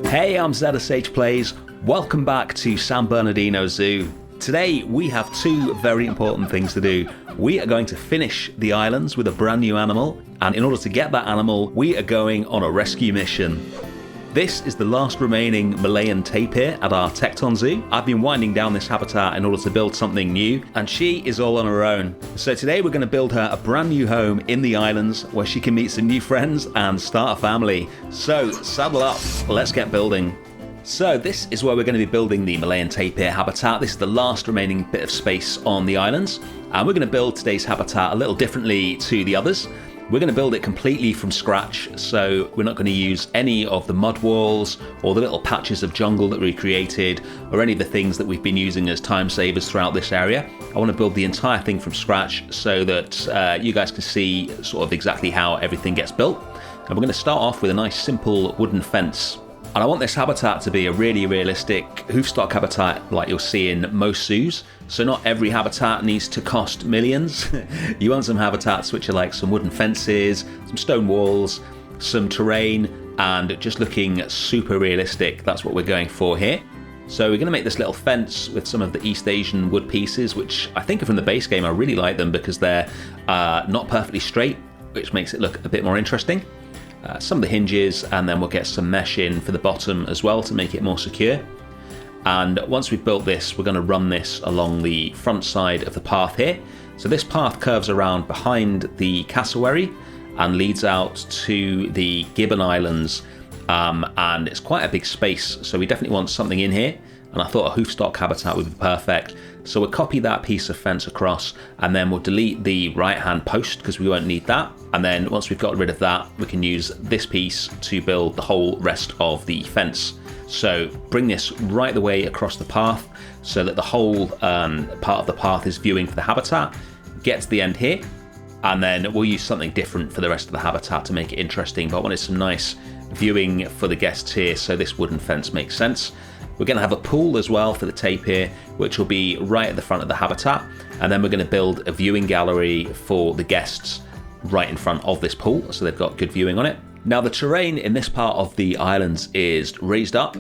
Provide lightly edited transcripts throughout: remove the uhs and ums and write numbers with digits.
Hey, I'm ZSH Plays. Welcome back to San Bernardino Zoo. Today we have two very important things to do. We are going to finish the islands with a brand new animal, and in order to get that animal, we are going on a rescue mission. This is the last remaining Malayan tapir at our Tekton Zoo. I've been winding down this habitat in order to build something new, and she is all on her own. So today we're going to build her a brand new home in the islands where she can meet some new friends and start a family. So saddle up, let's get building. So this is where we're going to be building the Malayan tapir habitat. This is the last remaining bit of space on the islands, and we're going to build today's habitat a little differently to the others. We're going to build it completely from scratch, so we're not going to use any of the mud walls or the little patches of jungle that we created or any of the things that we've been using as time savers throughout this area. I want to build the entire thing from scratch so that you guys can see sort of exactly how everything gets built. And we're going to start off with a nice simple wooden fence. And I want this habitat to be a really realistic hoofstock habitat like you'll see in most zoos. So not every habitat needs to cost millions. You want some habitats which are like some wooden fences, some stone walls, some terrain, and just looking super realistic. That's what we're going for here. So we're going to make this little fence with some of the East Asian wood pieces, which I think are from the base game. I really like them because they're not perfectly straight, which makes it look a bit more interesting. Some of the hinges, and then we'll get some mesh in for the bottom as well to make it more secure. And once we've built this, we're going to run this along the front side of the path here. So this path curves around behind the cassowary and leads out to the Gibbon Islands, and it's quite a big space, so we definitely want something in here, and I thought a hoofstock habitat would be perfect. So we'll copy that piece of fence across, and then we'll delete the right hand post because we won't need that. And then once we've got rid of that, we can use this piece to build the whole rest of the fence. So bring this right the way across the path so that the whole part of the path is viewing for the habitat. Get to the end here, and then we'll use something different for the rest of the habitat to make it interesting. But I wanted some nice viewing for the guests here, so this wooden fence makes sense. We're going to have a pool as well for the tapir, which will be right at the front of the habitat, and then we're going to build a viewing gallery for the guests right in front of this pool, so they've got good viewing on it. Now the terrain in this part of the islands is raised up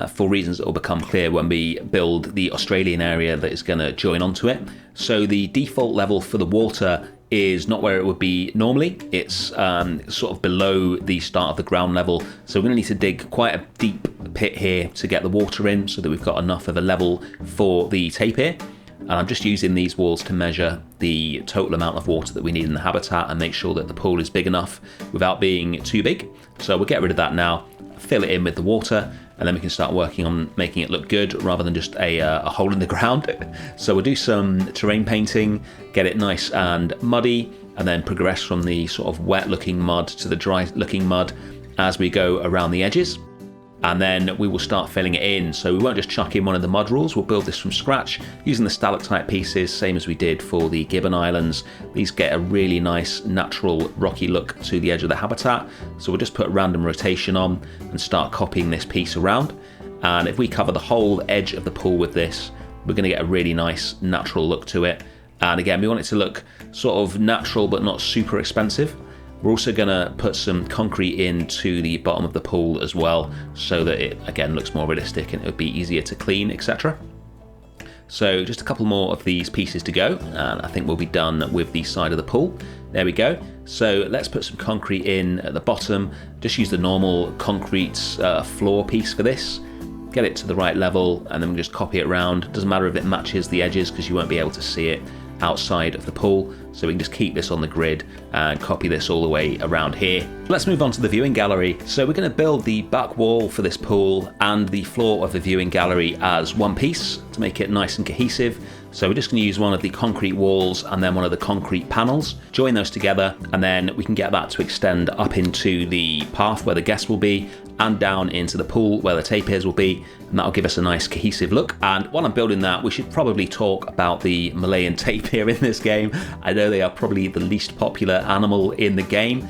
for reasons that will become clear when we build the Australian area that is going to join onto it. So the default level for the water is not where it would be normally. It's sort of below the start of the ground level. So we're going to need to dig quite a deep pit here to get the water in so that we've got enough of a level for the tapir. And I'm just using these walls to measure the total amount of water that we need in the habitat and make sure that the pool is big enough without being too big. So we'll get rid of that now, fill it in with the water, and then we can start working on making it look good rather than just a hole in the ground. So we'll do some terrain painting, get it nice and muddy, and then progress from the sort of wet looking mud to the dry looking mud as we go around the edges. And then we will start filling it in. So we won't just chuck in one of the mud rules, we'll build this from scratch using the stalactite pieces, same as we did for the Gibbon Islands. These get a really nice natural rocky look to the edge of the habitat. So we'll just put random rotation on and start copying this piece around. And if we cover the whole edge of the pool with this, we're going to get a really nice natural look to it. And again, we want it to look sort of natural but not super expensive. We're also going to put some concrete into the bottom of the pool as well so that it again looks more realistic and it would be easier to clean, etc. So just a couple more of these pieces to go, and I think we'll be done with the side of the pool. There we go. So let's put some concrete in at the bottom. Just use the normal concrete floor piece for this. Get it to the right level, and then we'll just copy it around. Doesn't matter if it matches the edges because you won't be able to see it outside of the pool, so we can just keep this on the grid and copy this all the way around here. Let's move on to the viewing gallery. So we're going to build the back wall for this pool and the floor of the viewing gallery as one piece to make it nice and cohesive. So we're just going to use one of the concrete walls and then one of the concrete panels, join those together, and then we can get that to extend up into the path where the guests will be and down into the pool where the tapirs will be, and that'll give us a nice cohesive look. And while I'm building that, we should probably talk about the Malayan tapir in this game. I know they are probably the least popular animal in the game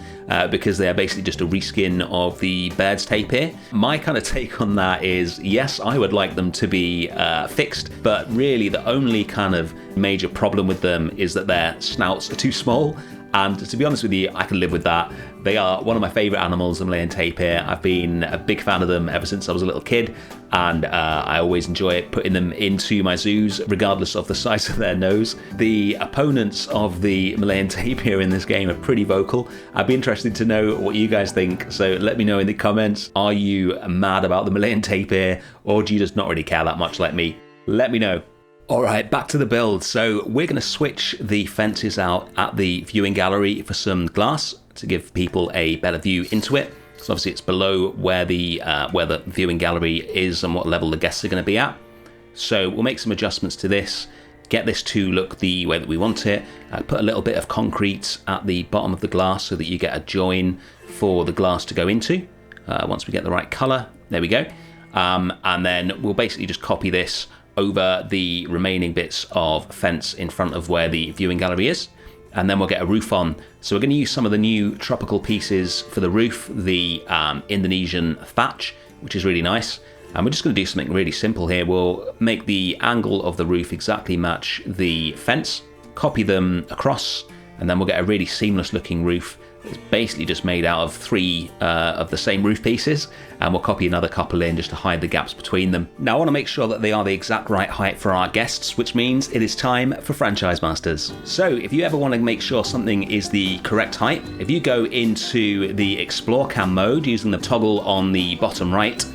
because they are basically just a reskin of the Baird's tapir. My kind of take on that is, yes, I would like them to be fixed, but really the only kind of major problem with them is that their snouts are too small And to be honest with you, I can live with that. They are one of my favourite animals, the Malayan tapir. I've been a big fan of them ever since I was a little kid, and I always enjoy putting them into my zoos, regardless of the size of their nose. The opponents of the Malayan tapir in this game are pretty vocal. I'd be interested to know what you guys think, so let me know in the comments. Are you mad about the Malayan tapir, or do you just not really care that much like me? Let me know. Alright, back to the build. So we're going to switch the fences out at the viewing gallery for some glass to give people a better view into it. So obviously it's below where the viewing gallery is and what level the guests are going to be at. So we'll make some adjustments to this, get this to look the way that we want it, put a little bit of concrete at the bottom of the glass so that you get a join for the glass to go into. Once we get the right colour, there we go. And then we'll basically just copy this over the remaining bits of fence in front of where the viewing gallery is, and then we'll get a roof on. So we're going to use some of the new tropical pieces for the roof, the Indonesian thatch, which is really nice. And we're just going to do something really simple here. We'll make the angle of the roof exactly match the fence, copy them across, and then we'll get a really seamless looking roof. It's basically just made out of 3 of the same roof pieces, and we'll copy another couple in just to hide the gaps between them. Now I want to make sure that they are the exact right height for our guests, which means it is time for Franchise Masters. So if you ever want to make sure something is the correct height, if you go into the Explore Cam mode using the toggle on the bottom right,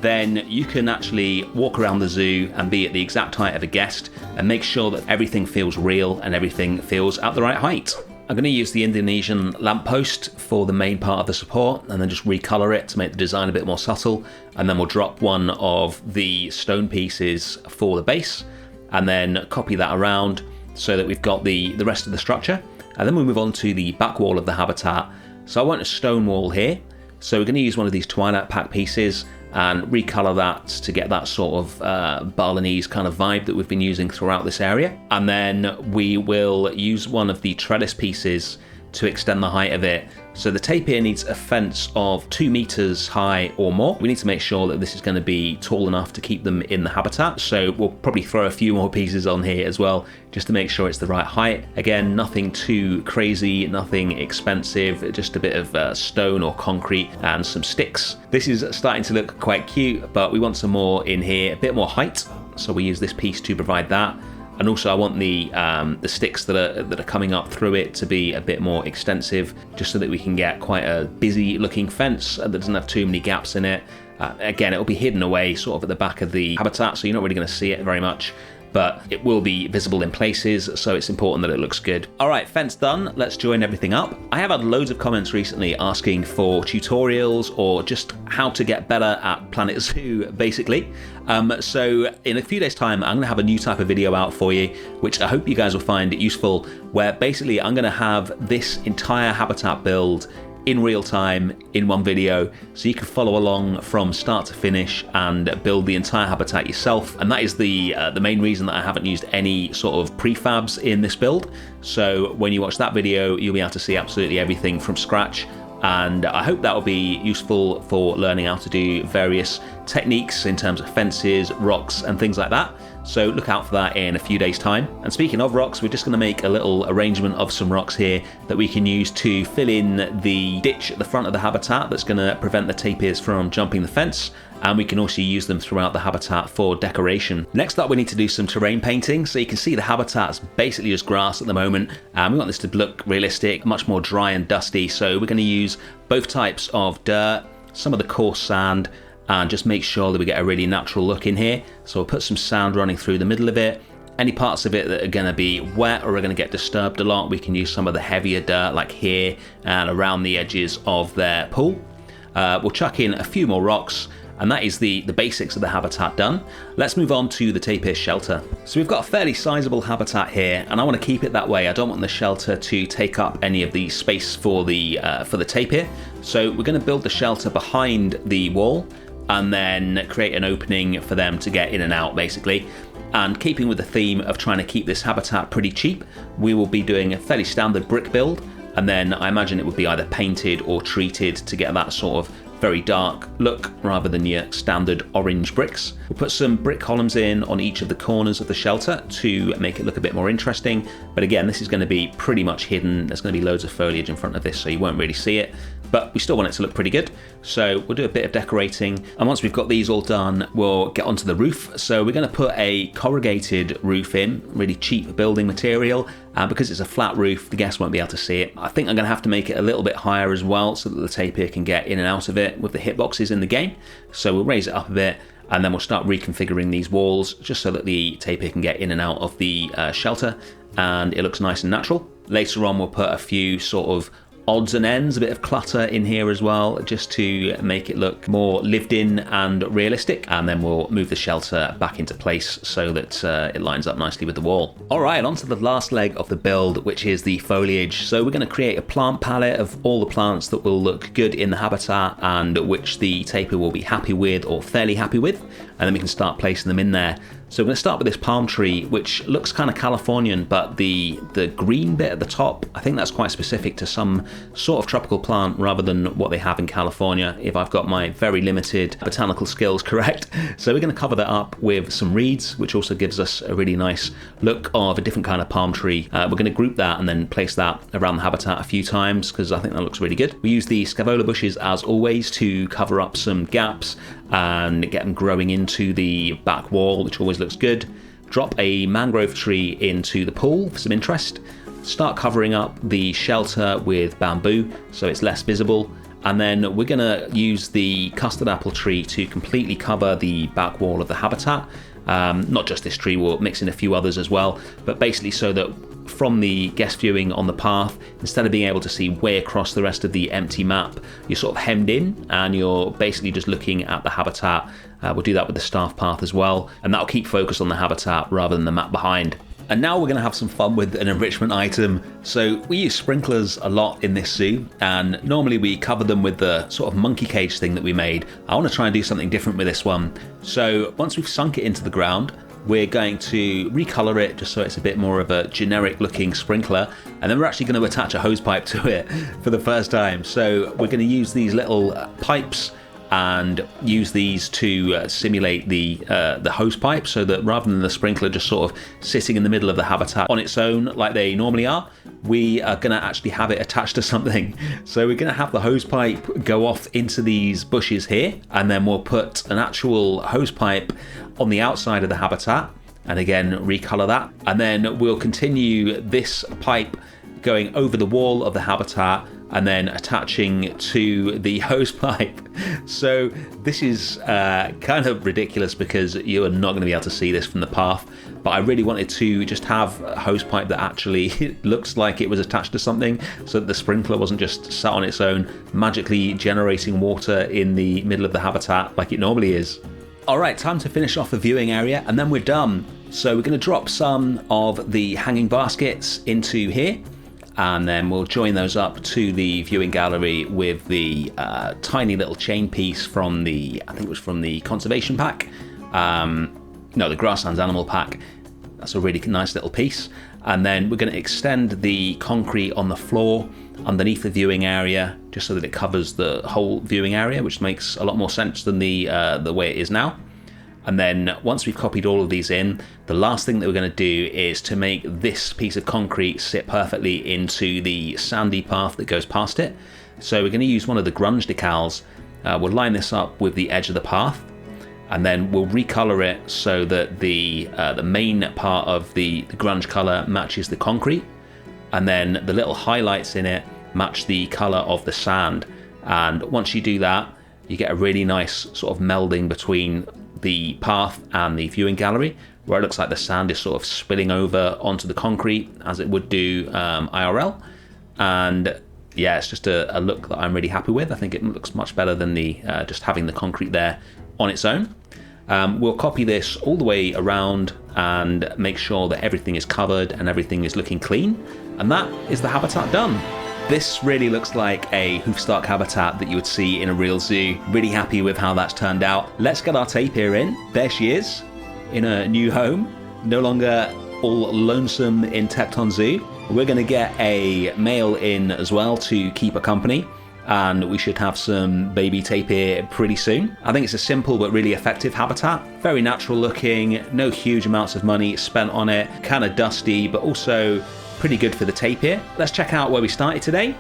then you can actually walk around the zoo and be at the exact height of a guest and make sure that everything feels real and everything feels at the right height. I'm going to use the Indonesian lamppost for the main part of the support and then just recolor it to make the design a bit more subtle, and then we'll drop one of the stone pieces for the base and then copy that around so that we've got the rest of the structure, and then we'll move on to the back wall of the habitat. So I want a stone wall here, so we're going to use one of these Twilight Pack pieces and recolor that to get that sort of Balinese kind of vibe that we've been using throughout this area. And then we will use one of the trellis pieces to extend the height of it. So the tapir needs a fence of 2 meters high or more. We need to make sure that this is going to be tall enough to keep them in the habitat. So we'll probably throw a few more pieces on here as well, just to make sure it's the right height. Again, nothing too crazy, nothing expensive, just a bit of stone or concrete and some sticks. This is starting to look quite cute, but we want some more in here, a bit more height. So we use this piece to provide that. And also I want the sticks that are coming up through it to be a bit more extensive, just so that we can get quite a busy looking fence that doesn't have too many gaps in it. Again, it'll be hidden away sort of at the back of the habitat, so you're not really going to see it very much, but it will be visible in places, so it's important that it looks good. All right, fence done. Let's join everything up. I have had loads of comments recently asking for tutorials or just how to get better at Planet Zoo, basically. So in a few days' time, I'm going to have a new type of video out for you, which I hope you guys will find useful, where basically I'm going to have this entire habitat build in real time in one video, so you can follow along from start to finish and build the entire habitat yourself. And that is the main reason that I haven't used any sort of prefabs in this build. So when you watch that video, you'll be able to see absolutely everything from scratch. And I hope that will be useful for learning how to do various techniques in terms of fences, rocks, and things like that. So look out for that in a few days' time. And speaking of rocks, we're just going to make a little arrangement of some rocks here that we can use to fill in the ditch at the front of the habitat that's going to prevent the tapirs from jumping the fence. And we can also use them throughout the habitat for decoration. Next up, we need to do some terrain painting. So you can see the habitat's basically just grass at the moment. And we want this to look realistic, much more dry and dusty. So we're going to use both types of dirt, some of the coarse sand, and just make sure that we get a really natural look in here. So we'll put some sand running through the middle of it. Any parts of it that are going to be wet or are going to get disturbed a lot, we can use some of the heavier dirt like here and around the edges of their pool. We'll chuck in a few more rocks, and that is the basics of the habitat done. Let's move on to the tapir shelter. So we've got a fairly sizable habitat here, and I want to keep it that way. I don't want the shelter to take up any of the space for the tapir. So we're going to build the shelter behind the wall and then create an opening for them to get in and out, basically. And keeping with the theme of trying to keep this habitat pretty cheap, we will be doing a fairly standard brick build, and then I imagine it would be either painted or treated to get that sort of very dark look rather than your standard orange bricks. We'll put some brick columns in on each of the corners of the shelter to make it look a bit more interesting, but again, this is going to be pretty much hidden. There's going to be loads of foliage in front of this, so you won't really see it, but we still want it to look pretty good. So we'll do a bit of decorating, and once we've got these all done, we'll get onto the roof. So we're going to put a corrugated roof in, really cheap building material, and because it's a flat roof, the guests won't be able to see it. I think I'm going to have to make it a little bit higher as well so that the tapir can get in and out of it with the hitboxes in the game. So we'll raise it up a bit, and then we'll start reconfiguring these walls just so that the tapir can get in and out of the shelter, and it looks nice and natural. Later on, we'll put a few sort of odds and ends, a bit of clutter in here as well, just to make it look more lived in and realistic, and then we'll move the shelter back into place so that it lines up nicely with the wall. Alright, on to the last leg of the build, which is the foliage. So we're going to create a plant palette of all the plants that will look good in the habitat and which the tapir will be happy with or fairly happy with, and then we can start placing them in there. So we're going to start with this palm tree, which looks kind of Californian, but the green bit at the top, I think that's quite specific to some sort of tropical plant rather than what they have in California, if I've got my very limited botanical skills correct. So we're going to cover that up with some reeds, which also gives us a really nice look of a different kind of palm tree. We're going to group that and then place that around the habitat a few times because I think that looks really good. We use the Scaevola bushes as always to cover up some gaps and get them growing into the back wall, which always looks good. Drop a mangrove tree into the pool for some interest. Start covering up the shelter with bamboo so it's less visible, and then we're going to use the custard apple tree to completely cover the back wall of the habitat. Not just this tree, we'll mix in a few others as well, but basically so that from the guest viewing on the path, instead of being able to see way across the rest of the empty map, you're sort of hemmed in and you're basically just looking at the habitat. We'll do that with the staff path as well, and that'll keep focus on the habitat rather than the map behind. And now we're going to have some fun with an enrichment item. So we use sprinklers a lot in this zoo, and normally we cover them with the sort of monkey cage thing that we made. I want to try and do something different with this one. So once we've sunk it into the ground, we're going to recolor it just so it's a bit more of a generic looking sprinkler, and then we're actually going to attach a hose pipe to it for the first time. So we're going to use these little pipes and use these to simulate the hose pipe, so that rather than the sprinkler just sort of sitting in the middle of the habitat on its own like they normally are, we are going to actually have it attached to something. So we're going to have the hose pipe go off into these bushes here, and then we'll put an actual hose pipe on the outside of the habitat, and again recolor that, and then we'll continue this pipe going over the wall of the habitat and then attaching to the hose pipe. So this is kind of ridiculous because you're not going to be able to see this from the path, but I really wanted to just have a hose pipe that actually looks like it was attached to something, so that the sprinkler wasn't just sat on its own magically generating water in the middle of the habitat like it normally is. Alright, time to finish off the viewing area and then we're done. So we're going to drop some of the hanging baskets into here, and then we'll join those up to the viewing gallery with the tiny little chain piece from the, I think it was from the conservation pack. No, the grasslands animal pack. That's a really nice little piece. And then we're going to extend the concrete on the floor underneath the viewing area, just so that it covers the whole viewing area, which makes a lot more sense than the way it is now. And then once we've copied all of these in, the last thing that we're going to do is to make this piece of concrete sit perfectly into the sandy path that goes past it. So we're going to use one of the grunge decals. We'll line this up with the edge of the path, and then we'll recolor it so that the main part of the grunge color matches the concrete, and then the little highlights in it match the color of the sand. And once you do that, you get a really nice sort of melding between the path and the viewing gallery, where it looks like the sand is sort of spilling over onto the concrete as it would do IRL. And yeah, it's just a look that I'm really happy with. I think it looks much better than the just having the concrete there on its own. We'll copy this all the way around and make sure that everything is covered and everything is looking clean, and that is the habitat done. This really looks like a hoofstock habitat that you would see in a real zoo. Really happy with how that's turned out. Let's get our tapir in. There she is, in a new home, no longer all lonesome in Tekton Zoo. We're going to get a male in as well to keep her company. and we should have some baby tapir pretty soon. I think it's a simple but really effective habitat. Very natural looking, no huge amounts of money spent on it, kind of dusty, but also pretty good for the tapir. Let's check out where we started today.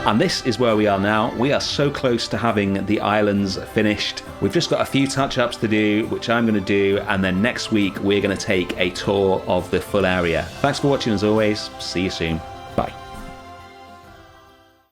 And this is where we are now. We are so close to having the islands finished. We've just got a few touch-ups to do, which I'm going to do, and then next week we're going to take a tour of the full area. Thanks for watching as always. See you soon.